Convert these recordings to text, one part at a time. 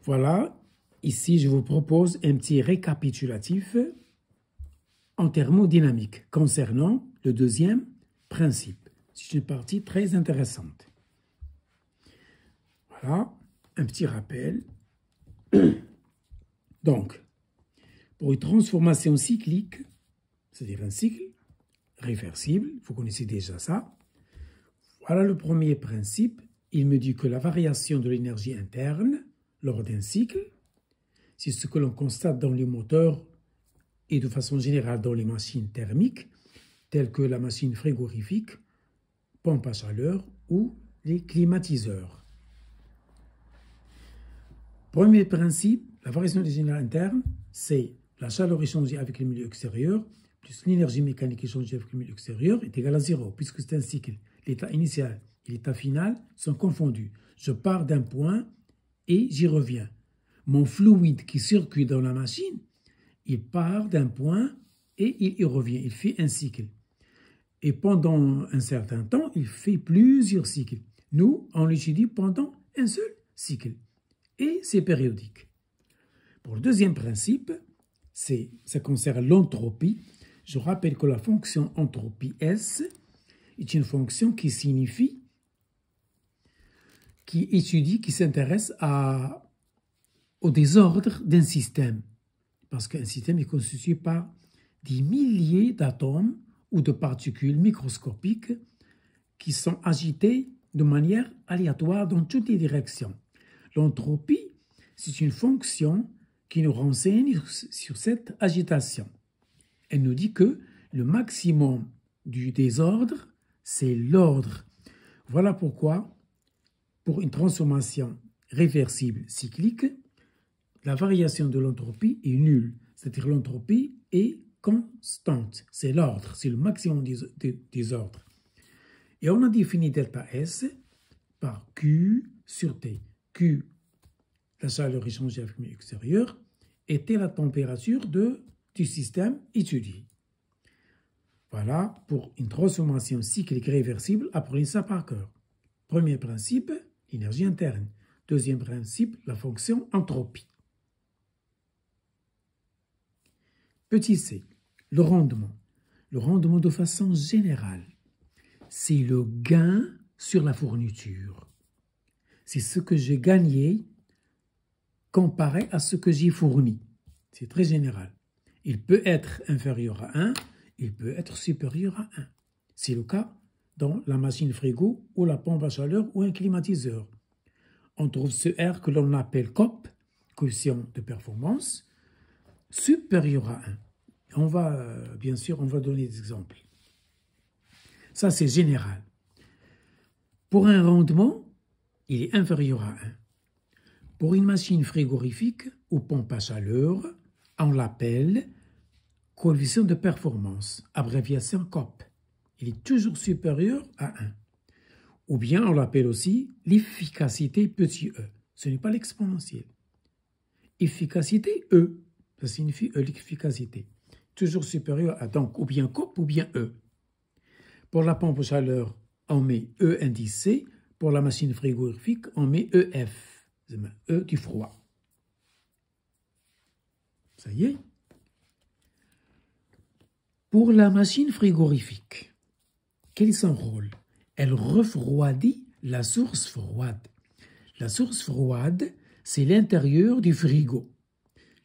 Voilà, ici je vous propose un petit récapitulatif en thermodynamique concernant le deuxième principe. C'est une partie très intéressante. Voilà, un petit rappel. Donc, pour une transformation cyclique, c'est-à-dire un cycle réversible, vous connaissez déjà ça. Voilà le premier principe. Il me dit que la variation de l'énergie interne lors d'un cycle, c'est ce que l'on constate dans les moteurs et de façon générale dans les machines thermiques, telles que la machine frigorifique, pompe à chaleur ou les climatiseurs. Premier principe, la variation de l'énergie interne, c'est la chaleur échangée avec le milieu extérieur plus l'énergie mécanique échangée avec le milieu extérieur est égale à 0, puisque c'est un cycle. L'état initial et l'état final sont confondus. Je pars d'un point et j'y reviens. Mon fluide qui circule dans la machine, il part d'un point et il y revient. Il fait un cycle. Et pendant un certain temps, il fait plusieurs cycles. Nous, on l'étudie pendant un seul cycle. Et c'est périodique. Pour le deuxième principe, ça concerne l'entropie. Je rappelle que la fonction entropie S est une fonction qui signifie, qui étudie, qui s'intéresse au désordre d'un système. Parce qu'un système est constitué par des milliers d'atomes ou de particules microscopiques qui sont agités de manière aléatoire dans toutes les directions. L'entropie, c'est une fonction qui nous renseigne sur cette agitation. Elle nous dit que le maximum du désordre, c'est l'ordre. Voilà pourquoi, pour une transformation réversible cyclique, la variation de l'entropie est nulle. C'est-à-dire l'entropie est constante. C'est l'ordre, c'est le maximum des ordres. Et on a défini delta S par Q sur T. Q, la chaleur échangée avec le milieu extérieur, était la température du système étudié. Voilà, pour une transformation cyclique réversible, apprenez ça par cœur. Premier principe, l'énergie interne. Deuxième principe, la fonction entropie. Petit c, le rendement. Le rendement de façon générale, c'est le gain sur la fourniture. C'est ce que j'ai gagné comparé à ce que j'ai fourni. C'est très général. Il peut être inférieur à 1, il peut être supérieur à 1. C'est le cas dans la machine frigo ou la pompe à chaleur ou un climatiseur. On trouve ce R que l'on appelle COP, coefficient de performance, supérieur à 1. Bien sûr, on va donner des exemples. Ça, c'est général. Pour un rendement, il est inférieur à 1. Pour une machine frigorifique ou pompe à chaleur, on l'appelle coefficient de performance, abréviation COP. Il est toujours supérieur à 1. Ou bien on l'appelle aussi l'efficacité petit e. Ce n'est pas l'exponentielle. Efficacité E, ça signifie l'efficacité. Toujours supérieur à donc ou bien COP ou bien E. Pour la pompe à chaleur, on met E indice C. Pour la machine frigorifique, on met EF, E du froid. Ça y est. Pour la machine frigorifique, quel est son rôle? Elle refroidit la source froide. La source froide, c'est l'intérieur du frigo.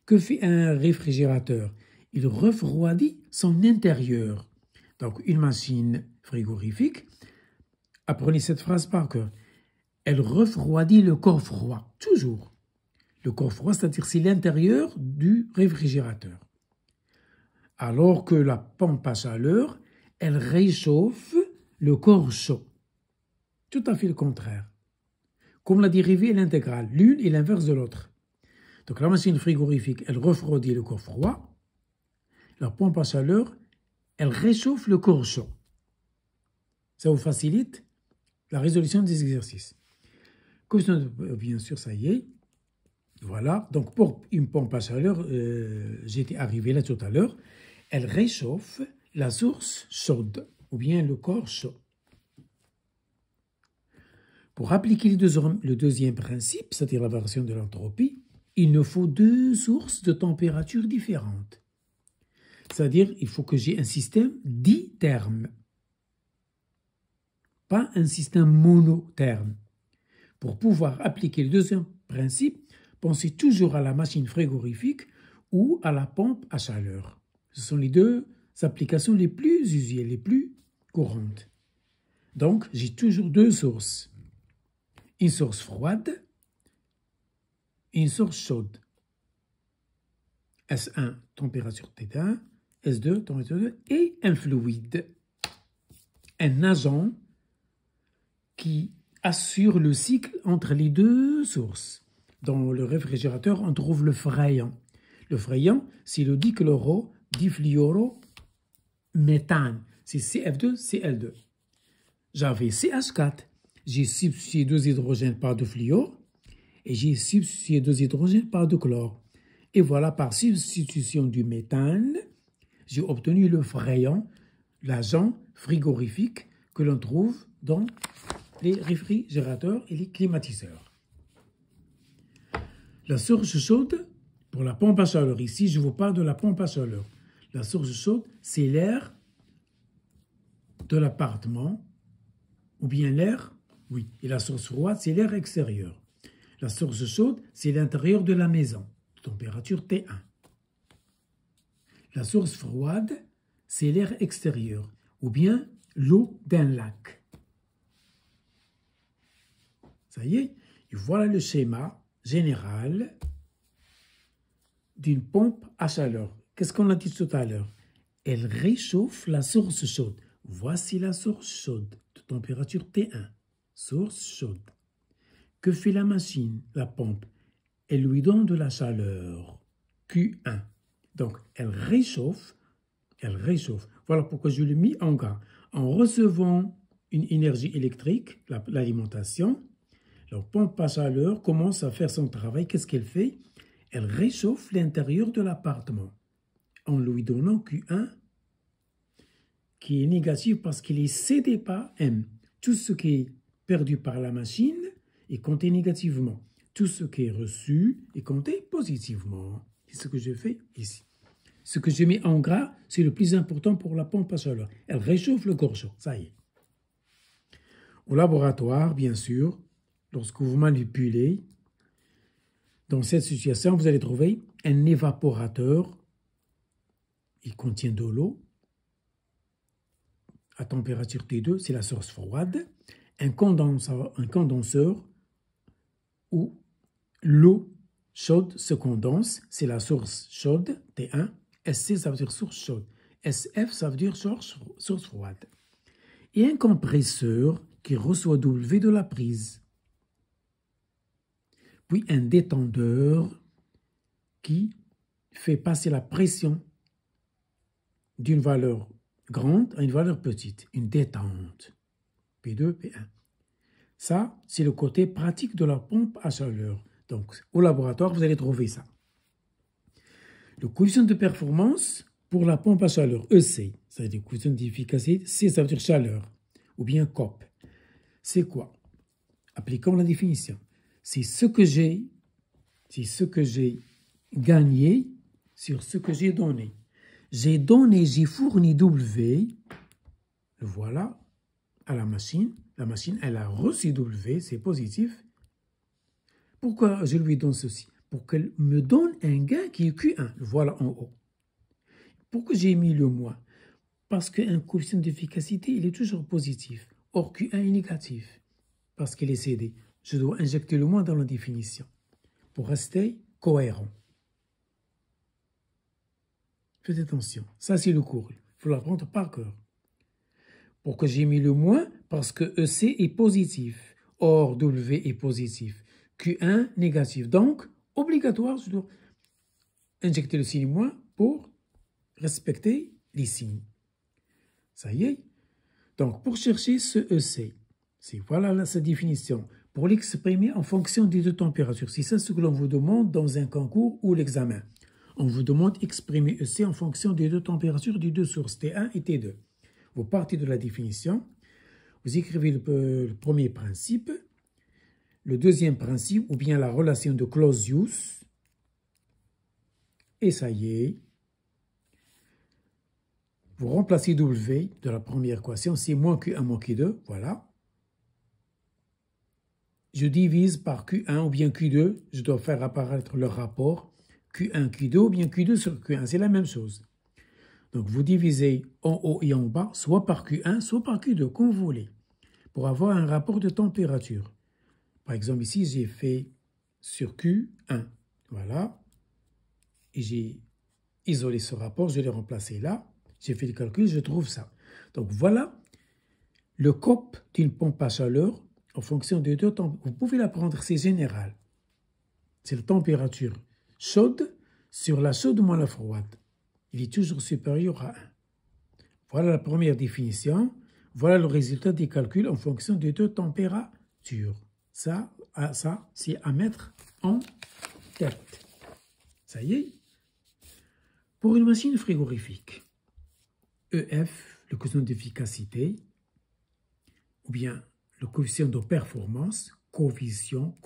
Que fait un réfrigérateur? Il refroidit son intérieur. Donc, une machine frigorifique, apprenez cette phrase par cœur. Elle refroidit le corps froid, toujours. Le corps froid, c'est-à-dire c'est l'intérieur du réfrigérateur. Alors que la pompe à chaleur, elle réchauffe le corps chaud. Tout à fait le contraire. Comme la dérivée et l'intégrale, l'une est l'inverse de l'autre. Donc la machine frigorifique, elle refroidit le corps froid. La pompe à chaleur, elle réchauffe le corps chaud. Ça vous facilite la résolution des exercices. Bien sûr, ça y est. Voilà. Donc pour une pompe à chaleur, j'étais arrivé là tout à l'heure. Elle réchauffe la source chaude, ou bien le corps chaud. Pour appliquer le deuxième principe, c'est-à-dire la variation de l'entropie, il nous faut deux sources de température différentes. C'est-à-dire, il faut que j'ai un système ditherme, pas un système monotherme. Pour pouvoir appliquer le deuxième principe, pensez toujours à la machine frigorifique ou à la pompe à chaleur. Ce sont les deux applications les plus usuelles, les plus courantes. Donc, j'ai toujours deux sources. Une source froide et une source chaude. S1, température T1, S2, température T2, et un fluide. Un agent qui assure le cycle entre les deux sources. Dans le réfrigérateur, on trouve le frayant. Le frayant, c'est le dichloro-difluorométhane. C'est CF2, Cl2. J'avais CH4. J'ai substitué deux hydrogènes par de fluor et j'ai substitué deux hydrogènes par de chlore. Et voilà, par substitution du méthane, j'ai obtenu le frayant, l'agent frigorifique que l'on trouve dans les réfrigérateurs et les climatiseurs. La source chaude, pour la pompe à chaleur, ici je vous parle de la pompe à chaleur. La source chaude, c'est l'air de l'appartement, ou bien l'air, oui, et la source froide, c'est l'air extérieur. La source chaude, c'est l'intérieur de la maison, température T1. La source froide, c'est l'air extérieur, ou bien l'eau d'un lac. Ça y est, et voilà le schéma général d'une pompe à chaleur. Qu'est-ce qu'on a dit tout à l'heure? Elle réchauffe la source chaude. Voici la source chaude de température T1. Source chaude. Que fait la machine, la pompe? Elle lui donne de la chaleur, Q1. Donc, elle réchauffe. Voilà pourquoi je l'ai mis en gras. En recevant une énergie électrique, l'alimentation, la pompe à chaleur commence à faire son travail. Qu'est-ce qu'elle fait? Elle réchauffe l'intérieur de l'appartement en lui donnant Q1 qui est négatif parce qu'il est cédé par M. Tout ce qui est perdu par la machine est compté négativement. Tout ce qui est reçu est compté positivement. C'est ce que je fais ici. Ce que j'ai mis en gras, c'est le plus important pour la pompe à chaleur. Elle réchauffe le gorgeon, ça y est. Au laboratoire, bien sûr, lorsque vous manipulez, dans cette situation, vous allez trouver un évaporateur. Il contient de l'eau. À température T2, c'est la source froide. Un condenseur où l'eau chaude se condense, c'est la source chaude, T1. SC, ça veut dire source chaude. SF, ça veut dire source froide. Et un compresseur qui reçoit W de la prise. Puis un détendeur qui fait passer la pression d'une valeur grande à une valeur petite, une détente, P2, P1. Ça, c'est le côté pratique de la pompe à chaleur. Donc, au laboratoire, vous allez trouver ça. Le coefficient de performance pour la pompe à chaleur, EC, ça veut dire coefficient d'efficacité, C, ça veut dire chaleur, ou bien COP. C'est quoi? Appliquons la définition. C'est ce que j'ai gagné sur ce que j'ai donné. J'ai fourni W, le voilà, à la machine. La machine, elle a reçu W, c'est positif. Pourquoi je lui donne ceci? Pour qu'elle me donne un gain qui est Q1, le voilà en haut. Pourquoi j'ai mis le moins? Parce qu'un coefficient d'efficacité, il est toujours positif. Or, Q1 est négatif, parce qu'il est cédé. Je dois injecter le moins dans la définition, pour rester cohérent. Faites attention, ça c'est le cours, il faut l'apprendre par cœur. Pourquoi j'ai mis le moins? Parce que EC est positif, or W est positif, Q1 négatif. Donc, obligatoire, je dois injecter le signe moins pour respecter les signes. Ça y est. Donc, pour chercher ce EC, voilà sa définition. Pour l'exprimer en fonction des deux températures. C'est ça ce que l'on vous demande dans un concours ou l'examen. On vous demande d'exprimer EC en fonction des deux températures des deux sources, T1 et T2. Vous partez de la définition, vous écrivez le premier principe, le deuxième principe, ou bien la relation de Clausius, Et ça y est. Vous remplacez W de la première équation, c'est moins Q1 moins Q2, voilà. Je divise par Q1 ou bien Q2, je dois faire apparaître le rapport Q1, Q2 ou bien Q2 sur Q1, c'est la même chose. Donc vous divisez en haut et en bas, soit par Q1, soit par Q2, comme vous voulez, pour avoir un rapport de température. Par exemple, ici, j'ai fait sur Q1, voilà, et j'ai isolé ce rapport, je l'ai remplacé là, j'ai fait le calcul, je trouve ça. Donc voilà le COP d'une pompe à chaleur en fonction des deux temps. Vous pouvez la prendre, c'est général. C'est la température chaude sur la chaude moins la froide. Il est toujours supérieur à 1. Voilà la première définition. Voilà le résultat des calculs en fonction des deux températures. Ça c'est à mettre en tête. Ça y est. Pour une machine frigorifique, EF, le coefficient d'efficacité, ou bien le coefficient de performance, coefficient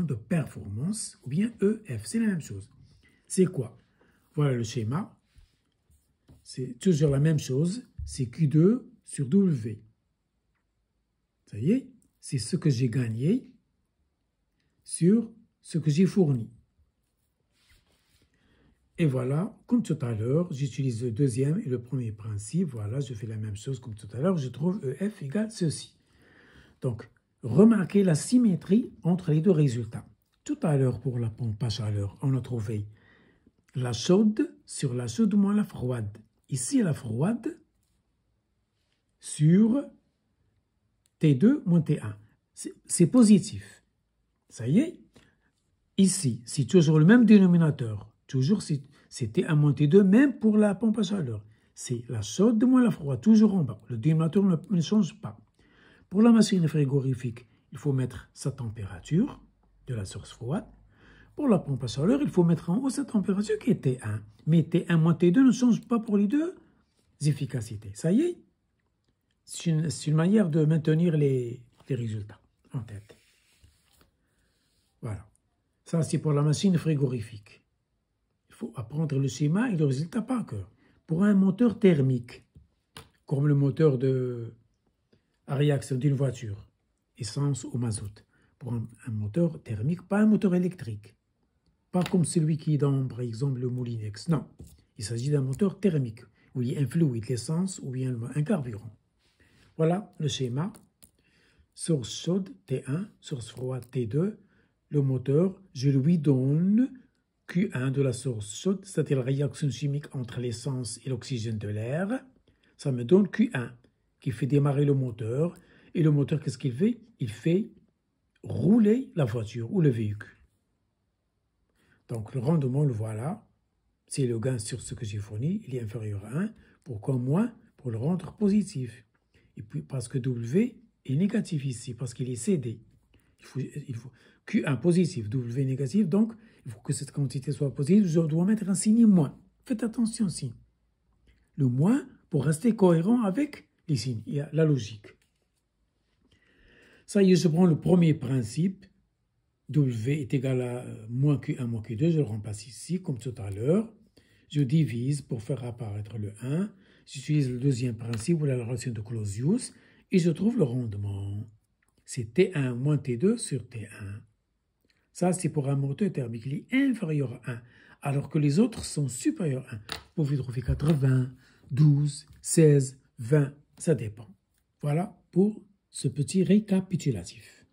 de performance, ou bien EF, c'est la même chose. C'est quoi? Voilà le schéma. C'est toujours la même chose, c'est Q2 sur W. Ça y est, c'est ce que j'ai gagné sur ce que j'ai fourni. Et voilà, comme tout à l'heure, j'utilise le deuxième et le premier principe. Voilà, je fais la même chose comme tout à l'heure. Je trouve EF égale ceci. Donc, remarquez la symétrie entre les deux résultats. Tout à l'heure, pour la pompe à chaleur, on a trouvé la chaude sur la chaude moins la froide. Ici, la froide sur T2 moins T1. C'est positif. Ça y est. Ici, c'est toujours le même dénominateur. Toujours, c'est T1 moins T2, même pour la pompe à chaleur. C'est la chaude moins la froide, toujours en bas. Le dénominateur ne change pas. Pour la machine frigorifique, il faut mettre sa température de la source froide. Pour la pompe à chaleur, il faut mettre en haut sa température qui est T1. Mais T1 moins T2 ne change pas pour les deux efficacités. Ça y est. C'est une manière de maintenir les résultats en tête. Voilà. Ça, c'est pour la machine frigorifique. Il faut apprendre le schéma et le résultat par cœur. Pour un moteur thermique, comme le moteur à réaction d'une voiture, essence ou mazout. Pour un moteur thermique, pas un moteur électrique. Pas comme celui qui est dans, par exemple, le Moulinex. Non, il s'agit d'un moteur thermique, où il y a un fluide, l'essence ou bien un carburant. Voilà le schéma. Source chaude, T1, source froide, T2. Le moteur, je lui donne Q1 de la source chaude, c'est-à-dire la réaction chimique entre l'essence et l'oxygène de l'air. Ça me donne Q1, qui fait démarrer le moteur. Et le moteur, qu'est-ce qu'il fait? Il fait rouler la voiture ou le véhicule. Donc le rendement, le voilà. C'est le gain sur ce que j'ai fourni. Il est inférieur à 1. Pourquoi moins? Pour le rendre positif. Et puis parce que W est négatif ici, parce qu'il est cédé. Il faut Q1 positif, W négatif, donc il faut que cette quantité soit positive, je dois mettre un signe moins. Faites attention aussi. Le moins pour rester cohérent avec les signes, il y a la logique. Ça y est, je prends le premier principe, W est égal à moins Q1 moins Q2, je le remplace ici, comme tout à l'heure. Je divise pour faire apparaître le 1. J'utilise le deuxième principe, ou la relation de Clausius, et je trouve le rendement. C'est T1 moins T2 sur T1. Ça, c'est pour un moteur thermique. Il est inférieur à 1, alors que les autres sont supérieurs à 1. Vous pouvez trouver 80, 12, 16, 20, ça dépend. Voilà pour ce petit récapitulatif.